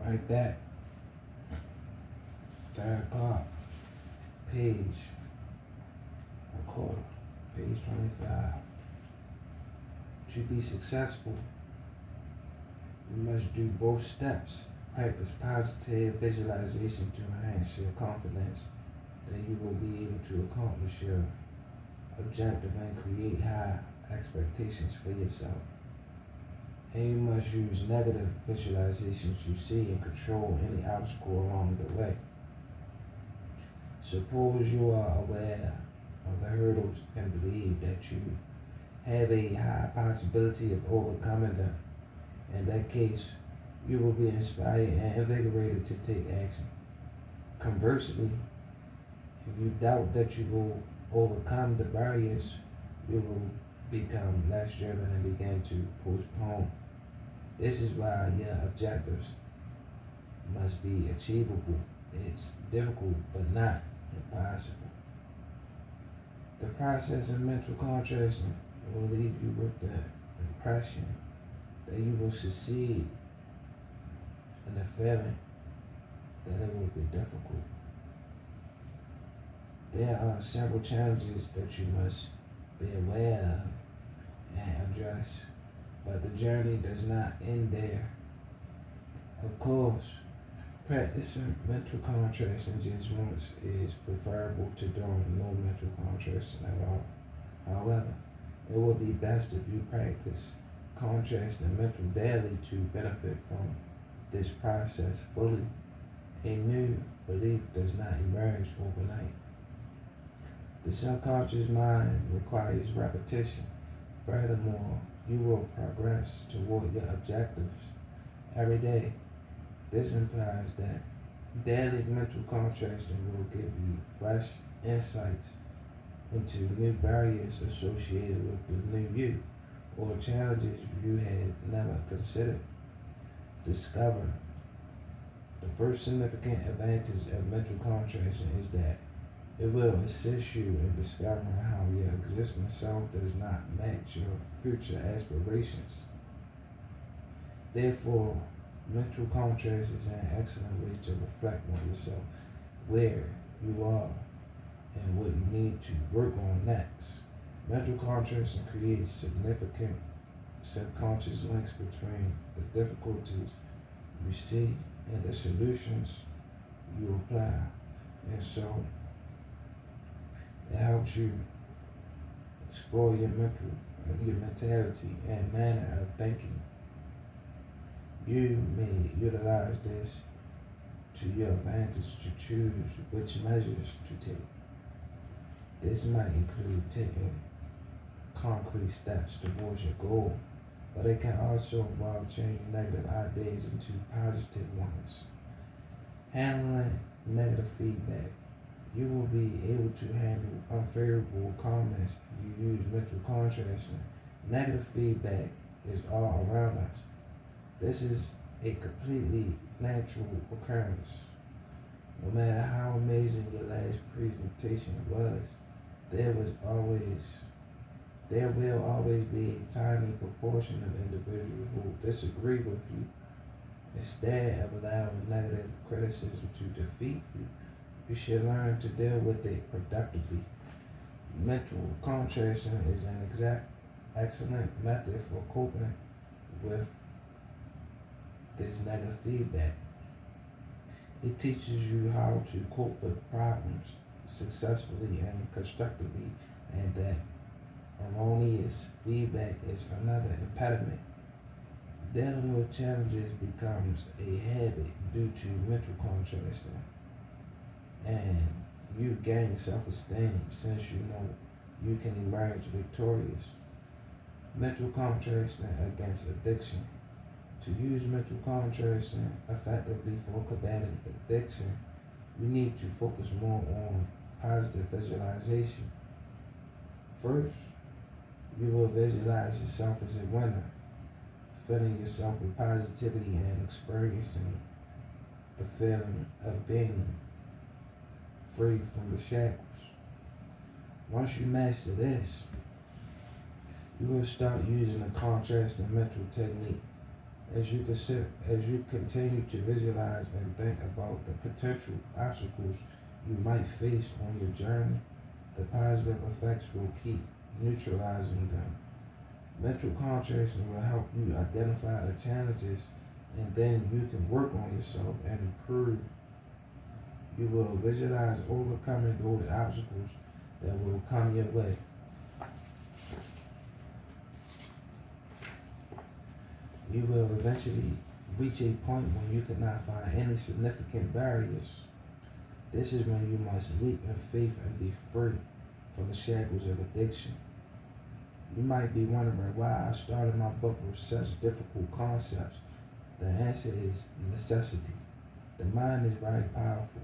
Right back. Third part. Page. A quarter. Page 25. To be successful, you must do both steps. Practice positive visualization to enhance your confidence that you will be able to accomplish your objective and create high expectations for yourself. And you must use negative visualizations to see and control any obstacle along the way. Suppose you are aware of the hurdles and believe that you have a high possibility of overcoming them. In that case, you will be inspired and invigorated to take action. Conversely, if you doubt that you will overcome the barriers, you will become less driven and begin to postpone. This is why your objectives must be achievable. It's difficult, but not impossible. The process of mental contrasting will leave you with the impression that you will succeed and the feeling that it will be difficult. There are several challenges that you must be aware of and address, but the journey does not end there. Of course, practicing mental contrasting just once is preferable to doing no mental contrasting at all. However, it would be best if you practice contrasting mental daily to benefit from this process fully. A new belief does not emerge overnight. The subconscious mind requires repetition. Furthermore, you will progress toward your objectives every day. This implies that daily mental contrasting will give you fresh insights into new barriers associated with the new you or challenges you have never considered. Discover. The first significant advantage of mental contrasting is that it will assist you in discovering how your existing self does not match your future aspirations. Therefore, mental contrast is an excellent way to reflect on yourself, where you are, and what you need to work on next. Mental contrasting creates significant subconscious links between the difficulties you see and the solutions you apply. And so, it helps you explore your mentality and manner of thinking. You may utilize this to your advantage to choose which measures to take. This might include taking concrete steps towards your goal, but it can also involve changing negative ideas into positive ones. Handling negative feedback. You will be able to handle unfavorable comments if you use mental contrasting. Negative feedback is all around us. This is a completely natural occurrence. No matter how amazing your last presentation was, there will always be a tiny proportion of individuals who will disagree with you. Instead of allowing negative criticism to defeat you, you should learn to deal with it productively. Mental contrasting is an excellent method for coping with this negative feedback. It teaches you how to cope with problems successfully and constructively, and that erroneous feedback is another impediment. Dealing with challenges becomes a habit due to mental contrasting, and you gain self-esteem since you know you can emerge victorious. Mental contrasting against addiction. To use mental contrasting effectively for combating addiction, you need to focus more on positive visualization. First, you will visualize yourself as a winner, filling yourself with positivity and experiencing the feeling of being free from the shackles. Once you master this, you will start using a contrasting mental technique As you continue to visualize and think about the potential obstacles you might face on your journey, the positive effects will keep neutralizing them. Mental contrasting will help you identify the challenges, and then you can work on yourself and improve. You will visualize overcoming those obstacles that will come your way. You will eventually reach a point when you cannot find any significant barriers. This is when you must leap in faith and be free from the shackles of addiction. You might be wondering why I started my book with such difficult concepts. The answer is necessity. The mind is very powerful.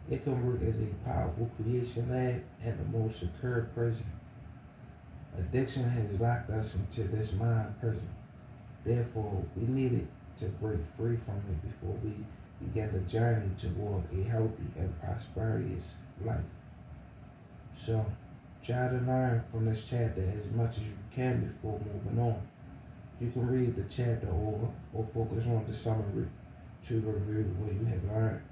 It can work as a powerful creation lab and the most secure prison. Addiction has locked us into this mind prison. Therefore, we needed to break free from it before we begin the journey toward a healthy and prosperous life. So, try to learn from this chapter as much as you can before moving on. You can read the chapter or focus on the summary to review what you have learned.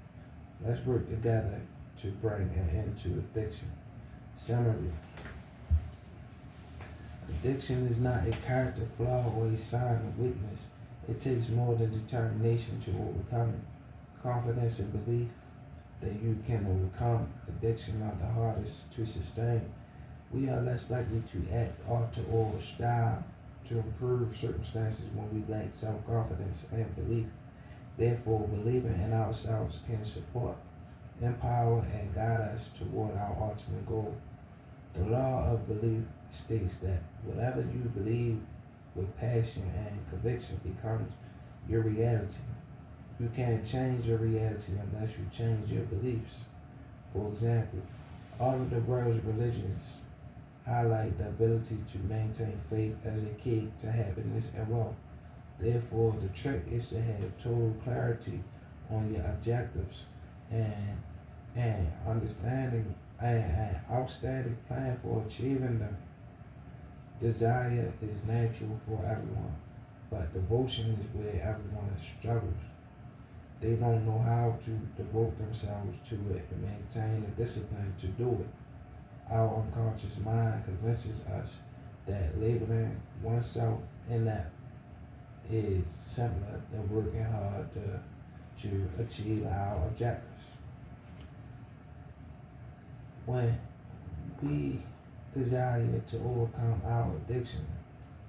Let's work together to bring an end to addiction. Summary. Addiction is not a character flaw or a sign of weakness. It takes more than determination to overcome it. Confidence and belief that you can overcome addiction are the hardest to sustain. We are less likely to act, alter, or strive to improve circumstances when we lack self-confidence and belief. Therefore, believing in ourselves can support, empower, and guide us toward our ultimate goal. The law of belief states that whatever you believe with passion and conviction becomes your reality. You can't change your reality unless you change your beliefs. For example, all of the world's religions highlight the ability to maintain faith as a key to happiness and wealth. Therefore, the trick is to have total clarity on your objectives and understanding and outstanding plan for achieving them. Desire is natural for everyone, but devotion is where everyone struggles. They don't know how to devote themselves to it and maintain the discipline to do it. Our unconscious mind convinces us that labeling oneself inept is simpler than working hard to achieve our objectives. When we desire to overcome our addiction,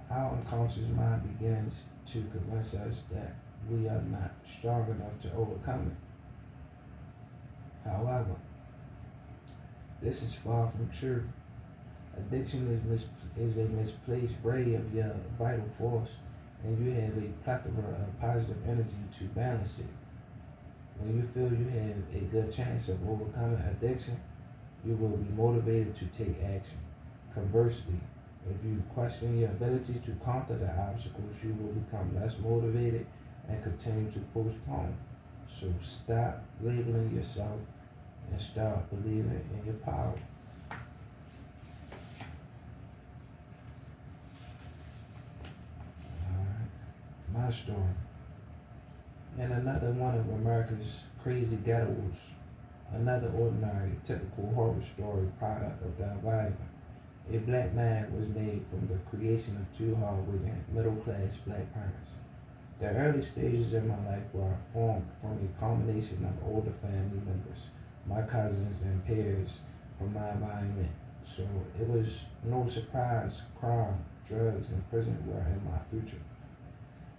our unconscious mind begins to convince us that we are not strong enough to overcome it. However, this is far from true. Addiction is a misplaced ray of your vital force, and you have a plethora of positive energy to balance it. When you feel you have a good chance of overcoming addiction, you will be motivated to take action. Conversely, if you question your ability to conquer the obstacles, you will become less motivated and continue to postpone. So stop labeling yourself and start believing in your power. My story. In another one of America's crazy ghettos, another ordinary, typical horror story product of the environment, a black man was made from the creation of two hardworking, middle-class black parents. The early stages of my life were formed from a combination of older family members, my cousins and peers from my environment, so it was no surprise crime, drugs, and prison were in my future.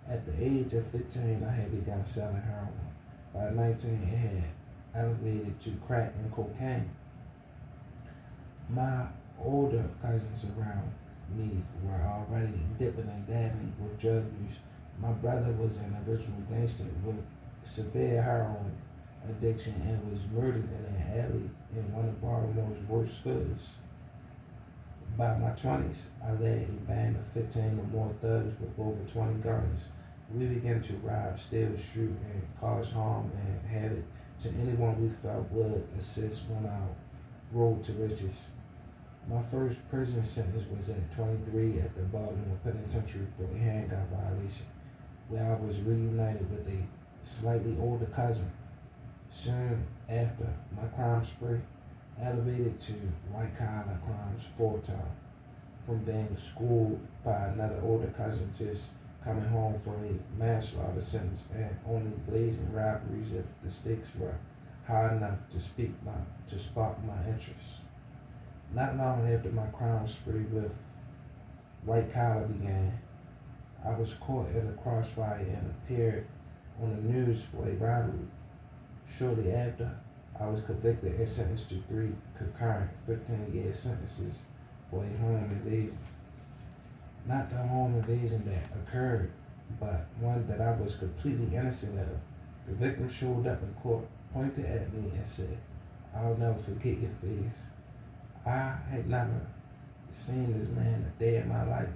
At the age of 15, I had begun selling heroin. By 19, it had elevated to crack and cocaine. My older cousins around me were already dipping and dabbing with drug use. My brother was an original gangster with severe heroin addiction and was murdered in an alley in one of Baltimore's worst hoods. By my 20s, I led a band of 15 or more thugs with over 20 guns. We began to rob, steal, shoot, and cause harm and havoc to anyone we felt would assist on our road to riches. My first prison sentence was at 23 at the Baltimore Penitentiary for a handgun violation. where I was reunited with a slightly older cousin. Soon after, my crime spree elevated to white collar crimes full time, from being schooled by another older cousin just coming home from a manslaughter sentence and only blazing robberies if the stakes were high enough to spark my interest. Not long after my crime spree with white collar began, I was caught in the crossfire and appeared on the news for a robbery. Shortly after, I was convicted and sentenced to 3 concurrent 15-year sentences for a home invasion. Not the home invasion that occurred, but one that I was completely innocent of. The victim showed up in court, pointed at me, and said, "I'll never forget your face." I had never seen this man a day in my life.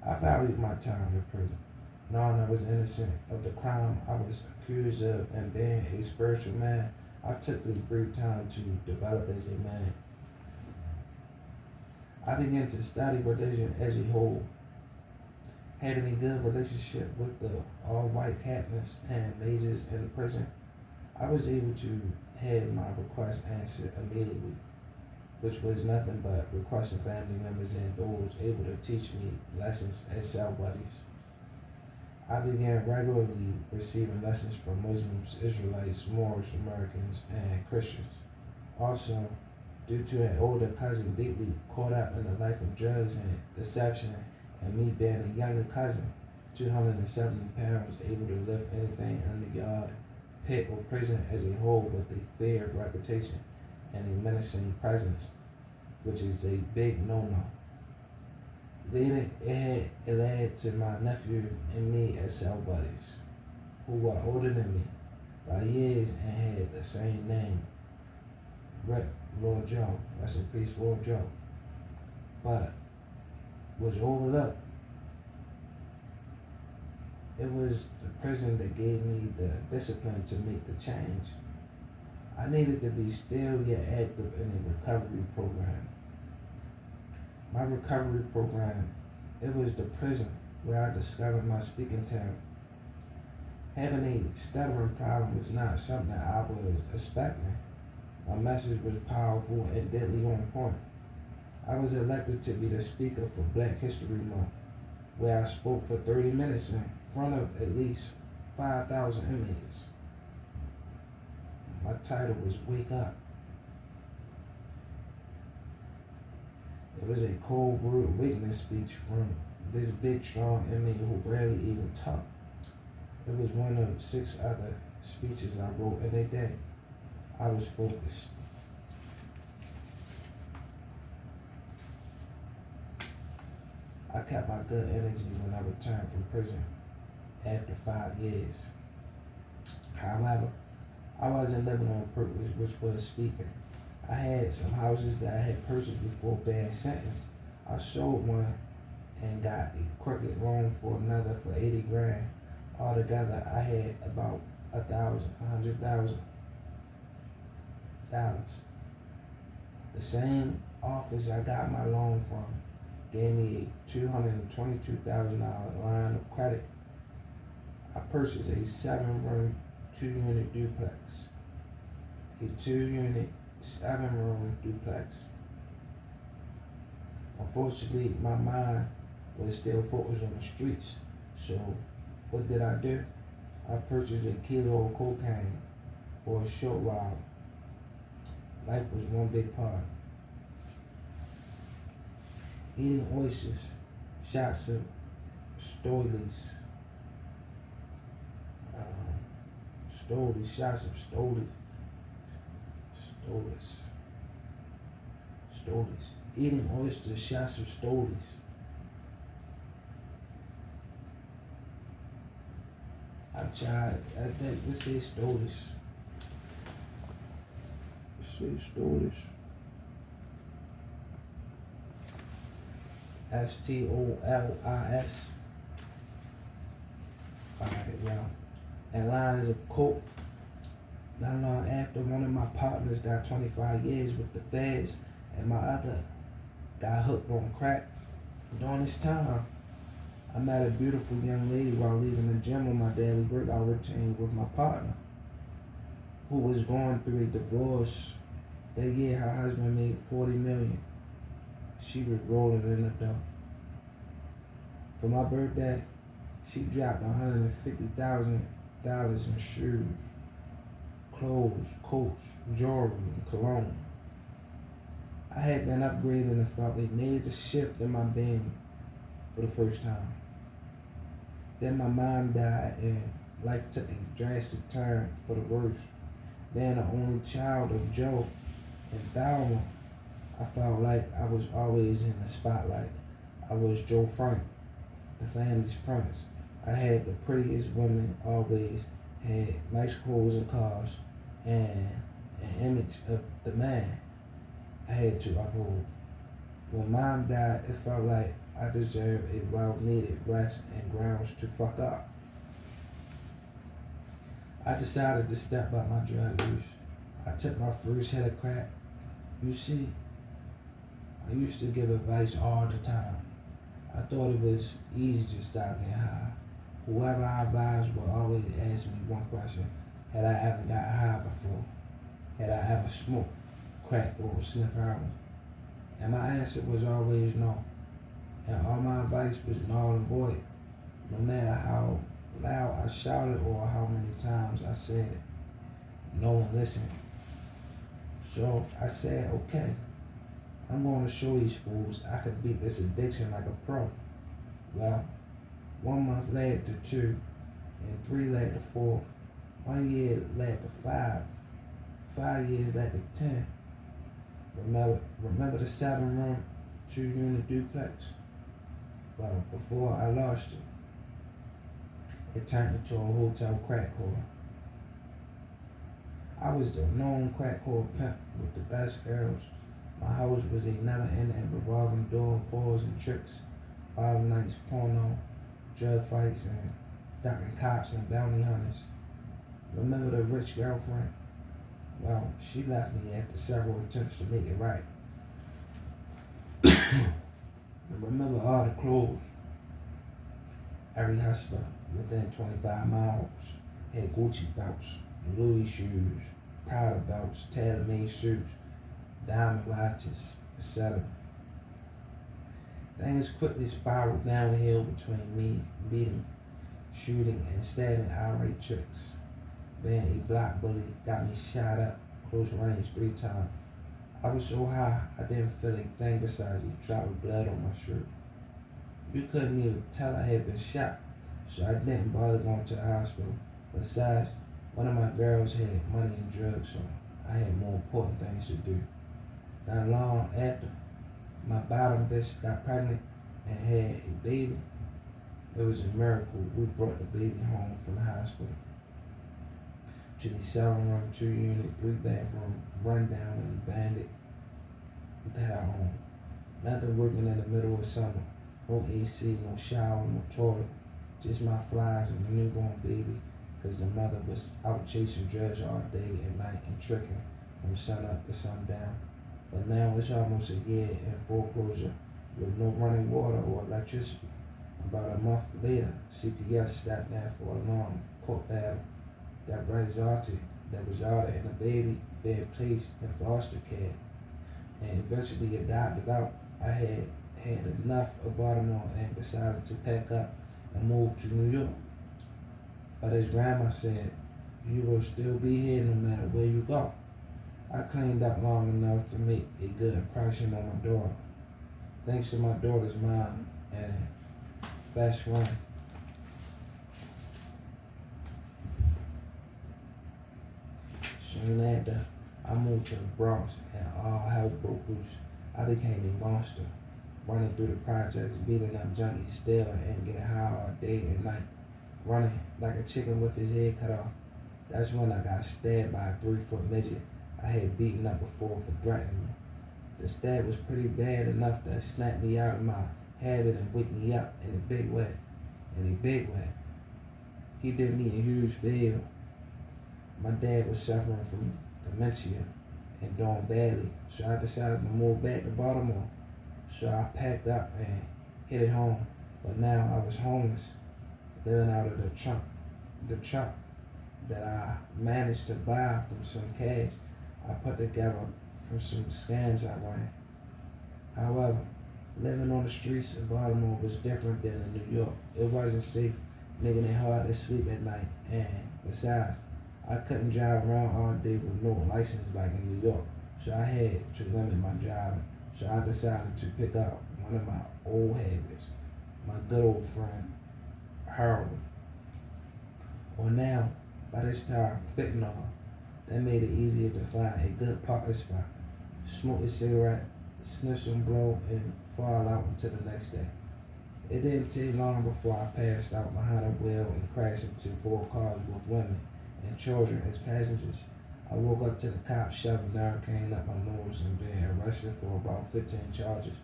I valued my time in prison, knowing I was innocent of the crime I was accused of, and being a spiritual man, I took this brief time to develop as a man. I began to study religion as a whole. Having a good relationship with the all-white captains and majors in the prison, I was able to have my request answered immediately, which was nothing but requesting family members and those able to teach me lessons as cell buddies. I began regularly receiving lessons from Muslims, Israelites, Moors, Americans, and Christians. Also, due to an older cousin deeply caught up in the life of drugs and deception, and me being a younger cousin, 270 pounds, able to lift anything in the yard, pit, or prison as a whole with a fair reputation and a menacing presence, which is a big no-no. Later, it led to my nephew and me as cell buddies, who were older than me by years and had the same name, Rep Lord Joe, rest in peace, Lord Joe, but was overlooked. It was the prison that gave me the discipline to make the change. I needed to be still yet active in a recovery program. My recovery program, it was the prison where I discovered my speaking talent. Having a stuttering problem was not something I was expecting. My message was powerful and deadly on point. I was elected to be the speaker for Black History Month, where I spoke for 30 minutes in front of at least 5,000 inmates. My title was Wake Up. It was a cold brew awakening speech from this big, strong inmate who barely even talked. It was one of 6 other speeches I wrote in a day. I was focused. I kept my good energy when I returned from prison after 5 years. However, I wasn't living on purpose, which was speaking. I had some houses that I had purchased before bad sentence. I sold one and got a crooked loan for another for 80 grand. Altogether, I had about $100,000. The same office I got my loan from gave me a $222,000 line of credit. I purchased a 7-room, 2-unit duplex. A 2-unit, 7-room duplex. Unfortunately, my mind was still focused on the streets. So, what did I do? I purchased a kilo of cocaine for a short while. Life was one big part. Eating oysters, shots of Stolies, shots of Stolies. Eating oysters, shots of Stolies. I tried, let's say Stolies. Stolies. STOLIS. Alright, well, and lines of coke. Not long after, one of my partners got 25 years with the feds, and my other got hooked on crack. During this time, I met a beautiful young lady while leaving the gym on my daily workout routine with my partner, who was going through a divorce. That year, her husband made $40 million. She was rolling in the dough. For my birthday, she dropped $150,000 in shoes, clothes, coats, jewelry, and cologne. I had been upgraded and felt a major shift in my being for the first time. Then my mom died and life took a drastic turn for the worse. Being the only child of Joe and Thelma, I felt like I was always in the spotlight. I was Joe Frank, the family's prince. I had the prettiest women, always had nice clothes and cars, and an image of the man I had to uphold. When mom died, it felt like I deserved a well-needed rest and grounds to fuck up. I decided to step up my drug use. I took my first hit of crack. You see, I used to give advice all the time. I thought it was easy to stop getting high. Whoever I advised would always ask me one question: had I ever got high before? Had I ever smoked crack or sniffed heroin? And my answer was always no. And all my advice was null and void, no matter how loud I shouted or how many times I said it. No one listened. So I said, okay, I'm going to show these fools I could beat this addiction like a pro. Well, 1 month led to 2, and 3 led to 4. 1 year led to 5. 5 years led to 10. Remember the 7-room, 2-unit duplex? Well, before I lost it turned into a hotel crack whore. I was the known crack whore pimp with the best girls. My house was a never-ending revolving door of calls and tricks, 5 nights, porno, drug fights, and ducking cops and bounty hunters. Remember the rich girlfriend? Well, she left me after several attempts to make it right. And remember all the clothes. Every hustler within 25 miles had Gucci belts, Louis shoes, Prada belts, tailor-made suits, diamond watches, etc. Things quickly spiraled downhill between me beating, shooting, and stabbing irate chicks. Being a block bully got me shot up close range 3 times. I was so high I didn't feel a thing besides a drop of blood on my shirt. You couldn't even tell I had been shot, so I didn't bother going to the hospital. Besides, one of my girls had money and drugs, so I had more important things to do. Not long after, my bottom bitch got pregnant and had a baby. It was a miracle we brought the baby home from the hospital to the 7-room, 2-unit, 3-bathroom, rundown and abandoned without home. Nothing working in the middle of summer. No AC, no shower, no toilet. Just my flies and the newborn baby, because the mother was out chasing drugs all day and night and tricking from sun up to sundown. But now it's almost a year in foreclosure with no running water or electricity. About a month later, CPS stepped in for a long court battle that resulted in the baby being placed in foster care and eventually adopted out. I had enough of Baltimore and decided to pack up and move to New York. But his grandma said, "You will still be here no matter where you go." I cleaned up long enough to make a good impression on my daughter. Thanks to my daughter's mom and best friend. Soon after, I moved to the Bronx and all hell broke loose. I became a monster, running through the projects, beating up junkies, stealing, and getting high all day and night, running like a chicken with his head cut off. That's when I got stabbed by a 3-foot midget I had beaten up before for threatening me. The stab was pretty bad enough to snap me out of my habit and wake me up in a big way. He did me a huge favor. My dad was suffering from dementia and doing badly, so I decided to move back to Baltimore. So I packed up and hit it home. But now I was homeless, living out of the truck that I managed to buy from some cash I put together from some scams I ran. However, living on the streets in Baltimore was different than in New York. It wasn't safe, making it hard to sleep at night, and besides, I couldn't drive around all day with no license like in New York, so I had to limit my driving. So I decided to pick up one of my old habits, my good old friend, heroin. Or now, by this time, fentanyl. That made it easier to find a good parking spot, smoke a cigarette, sniff some blow, and fall out until the next day. It didn't take long before I passed out behind a wheel and crashed into 4 cars with women and children as passengers. I woke up to the cops shoving Narcan up my nose and being arrested for about 15 charges.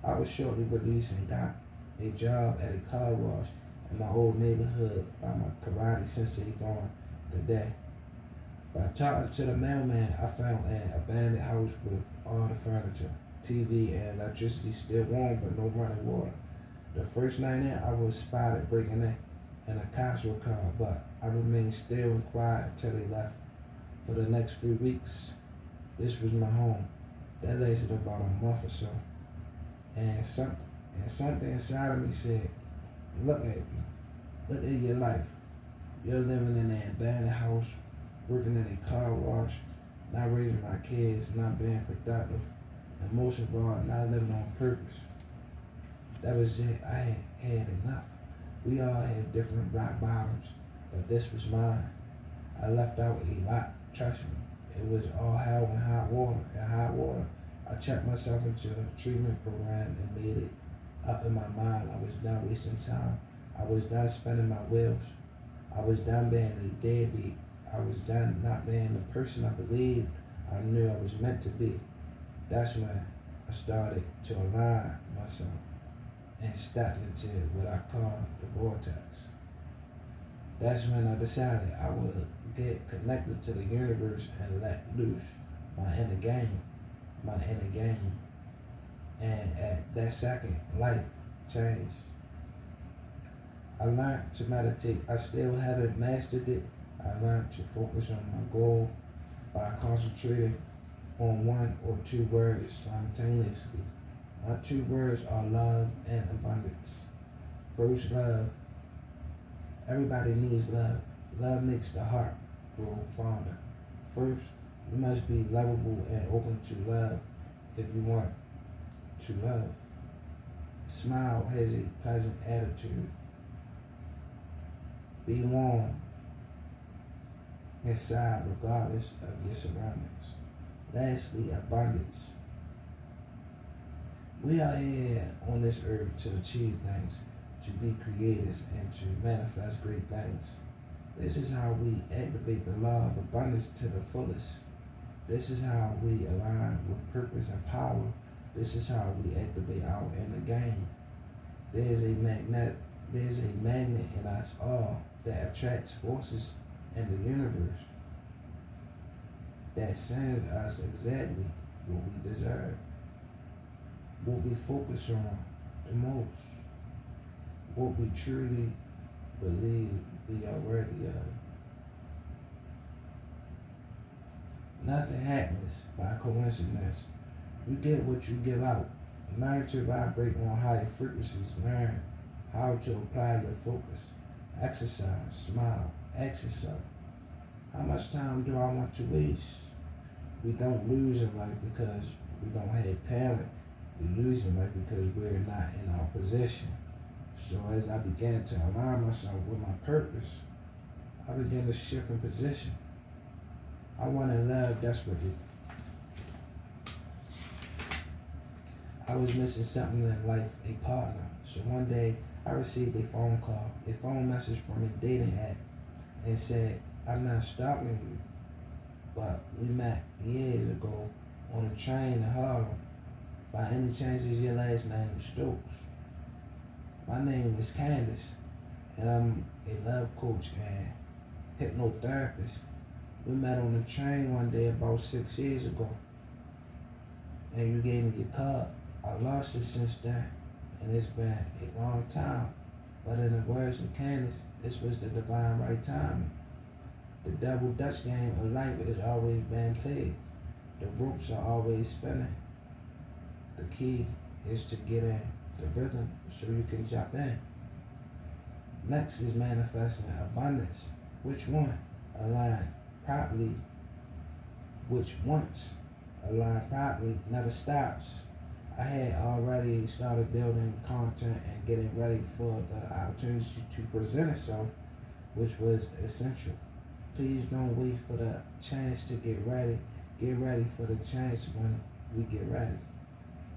I was shortly released and got a job at a car wash in my old neighborhood by my karate sensei during the day. By talking to the mailman, I found an abandoned house with all the furniture, TV, and electricity still warm but no running water. The first night in, I was spotted breaking in, and the cops were called, but I remained still and quiet until they left. For the next few weeks, this was my home. That lasted about a month or so, and something inside of me said, "Look at you. Look at your life. You're living in an abandoned house, working in a car wash, not raising my kids, not being productive, and most of all, not living on purpose." That was it. I had enough. We all have different rock bottoms, but this was mine. I left out a lot, trust me. It was all hell and hot water. And hot water, I checked myself into a treatment program and made it up in my mind. I was done wasting time. I was done spinning my wheels. I was done being a deadbeat. I was done not being the person I believed I knew I was meant to be. That's when I started to align myself and stepped into what I call the vortex. That's when I decided I would get connected to the universe and let loose my inner game, And at that second, life changed. I learned to meditate. I still haven't mastered it. I learned to focus on my goal by concentrating on 1 or 2 words simultaneously. My 2 words are love and abundance. First, love. Everybody needs love. Love makes the heart grow fonder. First, you must be lovable and open to love if you want to love. Smile has a pleasant attitude. Be warm inside regardless of your surroundings. Lastly, abundance. We are here on this earth to achieve things, to be creators, and to manifest great things. This is how we activate the law of abundance to the fullest. This is how we align with purpose and power. This is how we activate our inner game. There's a magnet in us all that attracts forces in the universe that sends us exactly what we deserve, what we focus on the most, what we truly believe we are worthy of. Nothing happens by coincidence. You get what you give out. Learn to vibrate on higher frequencies. Learn how to apply your focus. Exercise, smile, ask yourself, how much time do I want to waste? We don't lose in life because we don't have talent. We lose in life because we're not in our position. So as I began to align myself with my purpose, I began to shift in position. I wanted love desperately. I was missing something in life, a partner. So one day I received a phone call, a phone message from a dating app, and said, "I'm not stalking you, but we met years ago on a train in Harlem. By any chance is your last name Stokes?" My name is Candace, and I'm a love coach and hypnotherapist. We met on the train one day about 6 years ago, and you gave me your card. I lost it since then, and it's been a long time. But in the words of Candace, this was the divine right timing. The double dutch game of life is always being played. The ropes are always spinning. The key is to get in the rhythm so you can jump in. Next is manifesting abundance. Which one? Align properly. Which once aligned properly never stops. I had already started building content and getting ready for the opportunity to present itself, which was essential. Please don't wait for the chance to get ready. Get ready for the chance when we get ready.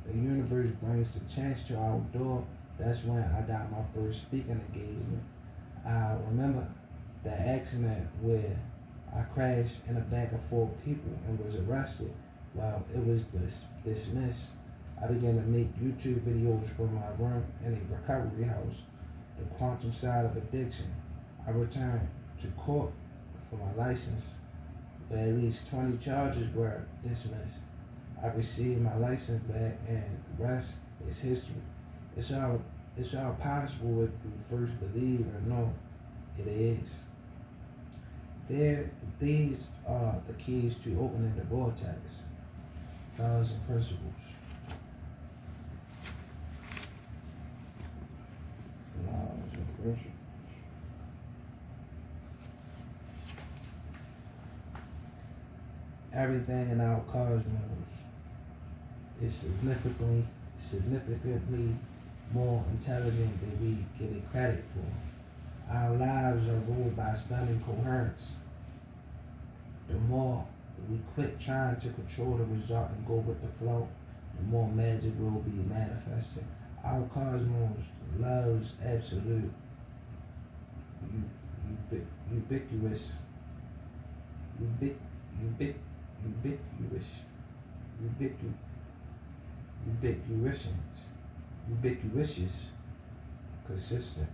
The universe brings the chance to our door. That's when I got my first speaking engagement. I remember the accident where I crashed in the back of 4 people and was arrested. While it was dismissed, I began to make YouTube videos from my room in a recovery house, the quantum side of addiction. I returned to court for my license, where at least 20 charges were dismissed. I received my license back, and the rest is history. It's all possible if you first believe or know it is. These are the keys to opening the vortex. Laws and principles. Laws and principles. Everything in our cosmos is significantly more intelligent than we give it credit for. Our lives are ruled by stunning coherence. The more we quit trying to control the result and go with the flow, the more magic will be manifested. Our cosmos loves absolute, ubiquitous, ubiquitous, consistent,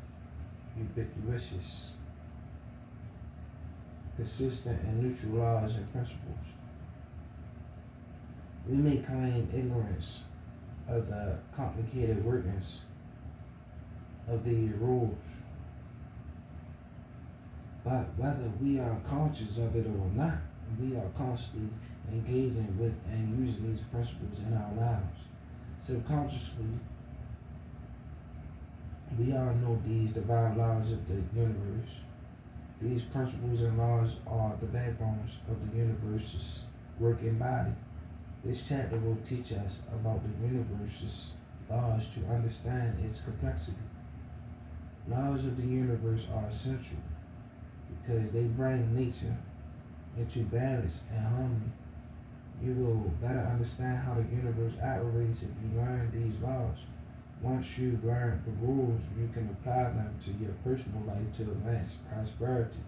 consistent and neutral laws and principles. We may claim ignorance of the complicated workings of these rules, but whether we are conscious of it or not, we are constantly engaging with and using these principles in our lives. Subconsciously, we all know these divine laws of the universe. These principles and laws are the backbones of the universe's working body. This chapter will teach us about the universe's laws to understand its complexity. Laws of the universe are essential because they bring nature into balance and harmony. You will better understand how the universe operates if you learn these laws. Once you've learned the rules, you can apply them to your personal life to advance prosperity.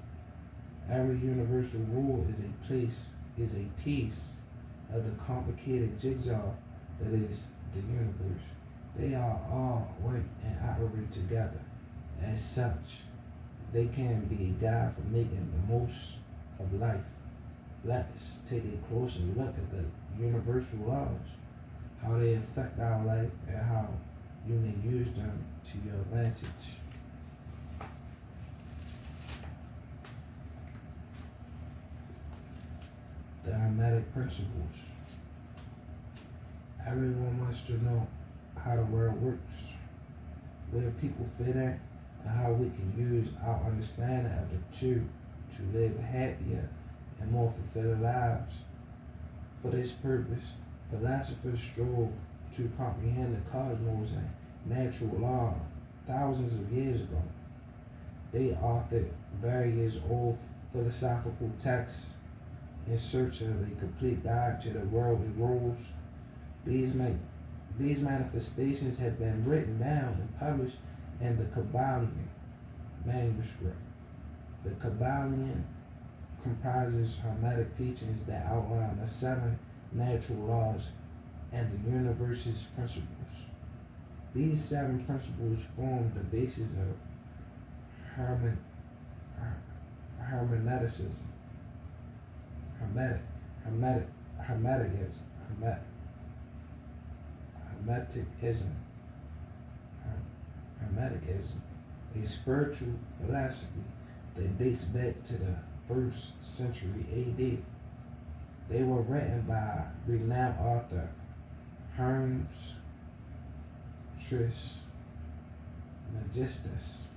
Every universal rule is a piece of the complicated jigsaw that is the universe. They are all work and operate together. As such, they can be a guide for making the most of life. Let's take a closer look at the universal laws, how they affect our life, and how you may use them to your advantage. The Hermetic principles. Everyone wants to know how the world works, where people fit in, and how we can use our understanding of the two to live happier and more fulfilling lives. For this purpose, philosophers strove to comprehend the cosmos and natural law thousands of years ago. They authored various old philosophical texts in search of a complete guide to the world's rules. These manifestations have been written down and published in the Kabbalion manuscript. The Kabbalion comprises Hermetic teachings that outline the 7 natural laws and the universe's principles. These 7 principles form the basis of Hermeticism. Hermeticism, a spiritual philosophy that dates back to the 1st century AD. They were written by renowned author Hermes Trismegistus.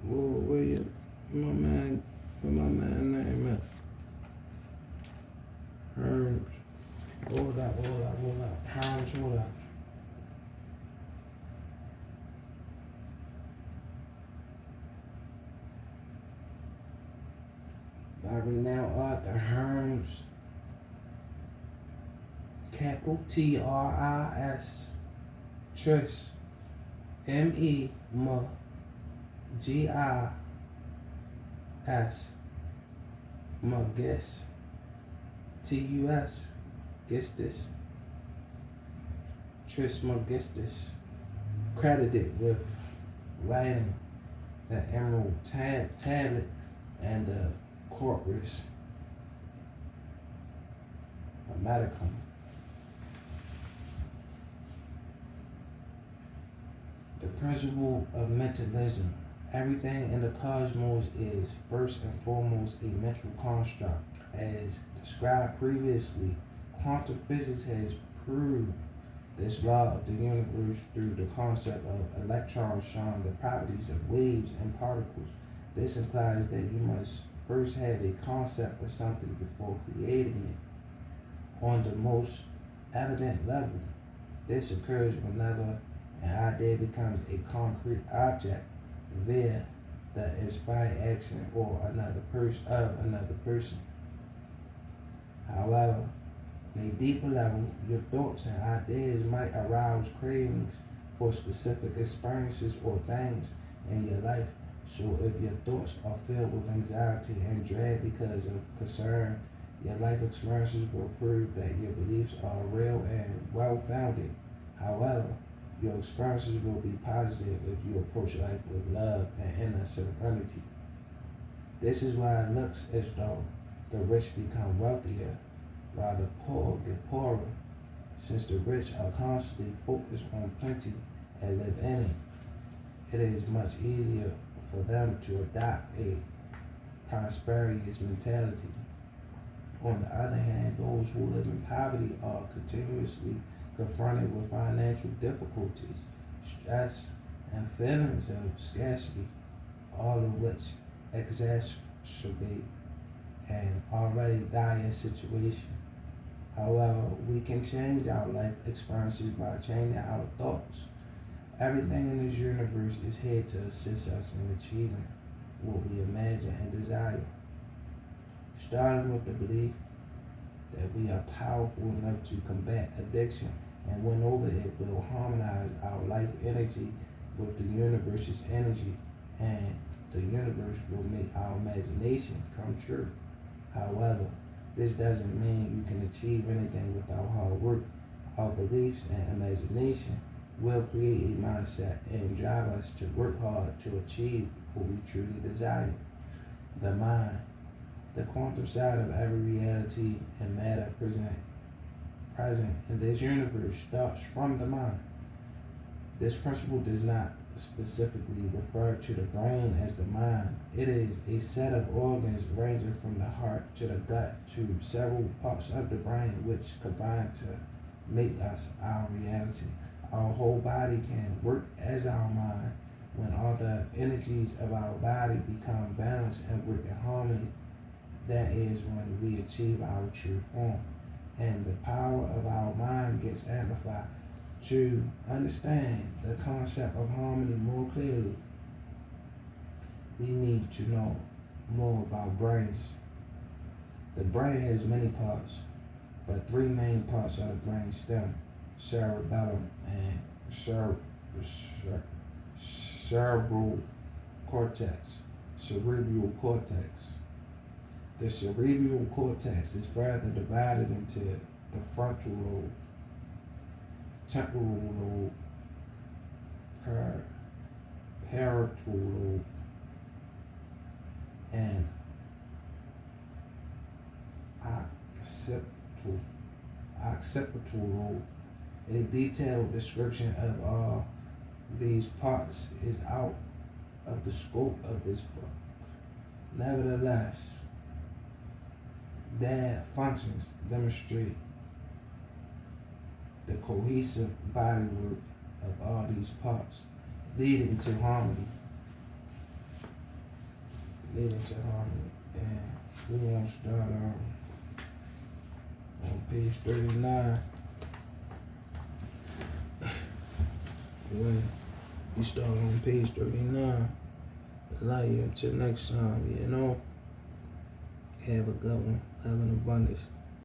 Whoa, where my man name at? Hermes. Hold up. Hermes, hold up. By renowned author Hermes, capital Tris, Tris, MEMGIS, Magis, TUS, Gistus, Trismegistus, credited with writing the Emerald Tablet and the Corpus Hermeticum. The principle of mentalism. Everything in the cosmos is first and foremost a mental construct. As described previously, quantum physics has proved this law of the universe through the concept of electrons showing the properties of waves and particles. This implies that you must first have a concept for something before creating it. On the most evident level, this occurs whenever an idea becomes a concrete object via the inspired action or another person. However, on a deeper level, your thoughts and ideas might arouse cravings for specific experiences or things in your life. So if your thoughts are filled with anxiety and dread because of concern, your life experiences will prove that your beliefs are real and well-founded. However, your experiences will be positive if you approach life with love and inner serenity. This is why it looks as though the rich become wealthier while the poor get poorer, since the rich are constantly focused on plenty and live in it. It is much easier for them to adopt a prosperous mentality. On the other hand, those who live in poverty are continuously confronted with financial difficulties, stress, and feelings of scarcity, all of which exacerbate an already dire situation. However, we can change our life experiences by changing our thoughts. Everything in this universe is here to assist us in achieving what we imagine and desire. Starting with the belief that we are powerful enough to combat addiction and win over it will harmonize our life energy with the universe's energy, and the universe will make our imagination come true. However, this doesn't mean you can achieve anything without hard work. Our beliefs and imagination will create a mindset and drive us to work hard to achieve what we truly desire. The mind, the quantum side of every reality and matter present in this universe starts from the mind. This principle does not specifically refer to the brain as the mind. It is a set of organs ranging from the heart to the gut to several parts of the brain which combine to make us our reality. Our whole body can work as our mind when all the energies of our body become balanced and work in harmony. That is when we achieve our true form, and the power of our mind gets amplified. To understand the concept of harmony more clearly, we need to know more about brains. The brain has many parts, but three main parts are the brain stem, cerebellum, and cerebral cortex. Cerebral cortex. The cerebral cortex is further divided into the frontal lobe, temporal lobe, parietal lobe, and occipital lobe. A detailed description of all these parts is out of the scope of this book. Nevertheless, their functions demonstrate the cohesive bodywork of all these parts, leading to harmony. And we're going to start on page 39. When you start on page 39, I love you until next time, Have a good one. Have an abundance.